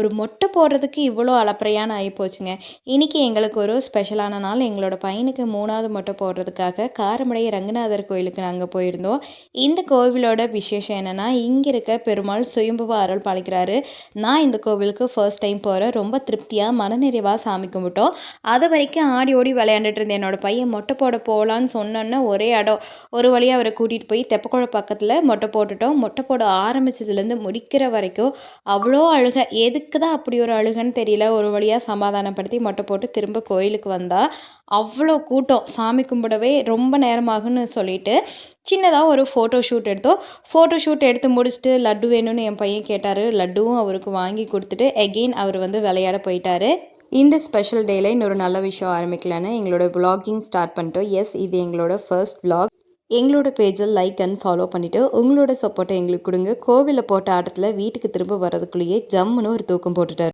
ஒரு மொட்டை போடுறதுக்கு இவ்வளோ அலப்பறையான ஆகிப்போச்சுங்க. இன்றைக்கி எங்களுக்கு ஒரு ஸ்பெஷலான நாள். எங்களோட பையனுக்கு 3வது மொட்டை போடுறதுக்காக காரமடை ரங்கநாதர் கோயிலுக்கு நாங்கள் போயிருந்தோம். இந்த கோவிலோட விசேஷம் என்னென்னா, இங்கே இருக்க பெருமாள் சுயம்புவா அருள் பாலிக்கிறாரு. நான் இந்த கோவிலுக்கு ஃபர்ஸ்ட் டைம் போகிறேன். ரொம்ப திருப்தியாக மனநிறைவாக சாமி கும்பிட்டோம். அது வரைக்கும் ஆடி ஓடி விளையாண்டுட்டு இருந்தேன். என்னோடய பையன் மொட்டை போட போகலான்னு சொன்னோன்னே ஒரே இடம். ஒரு வழியாக அவரை கூட்டிகிட்டு போய் தெப்பக்குளம் பக்கத்தில் மொட்டை போட்டுட்டோம். மொட்டை போட ஆரம்பித்ததுலேருந்து முடிக்கிற வரைக்கும் அவ்வளோ அழுகை. எதுக்கு தான் அப்படி ஒரு அழுகைன்னு தெரியல. ஒரு வழியாக சமாதானப்படுத்தி மொட்டை போட்டு திரும்ப கோயிலுக்கு வந்தால் அவ்வளோ கூட்டம். சாமி கும்பிடவே ரொம்ப நேரமாகுன்னு சொல்லிட்டு சின்னதாக ஒரு ஃபோட்டோ ஷூட் எடுத்தோம். ஃபோட்டோ ஷூட் எடுத்து முடிச்சுட்டு லட்டு வேணும்னு என் பையன் கேட்டார். லட்டுவும் அவருக்கு வாங்கி கொடுத்துட்டு எகெயின் அவர் விளையாட போயிட்டார். இந்த ஸ்பெஷல் டேயில் இன்னொரு நல்ல விஷயம் ஆரம்பிக்கலான்னு எங்களோட வ்ளாகிங் ஸ்டார்ட் பண்ணிட்டோம். எஸ், இது எங்களோட ஃபர்ஸ்ட் வ்ளாக். எங்களோட பேஜில் லைக் அண்ட் ஃபாலோ பண்ணிவிட்டு உங்களோட சப்போர்ட்டை எங்களுக்கு கொடுங்க. கோவிலில் போட்ட ஆட்டத்தில் வீட்டுக்கு திரும்ப வரதுக்குள்ளேயே ஜம்முன்னு ஒரு தூக்கம் போட்டுட்டார்.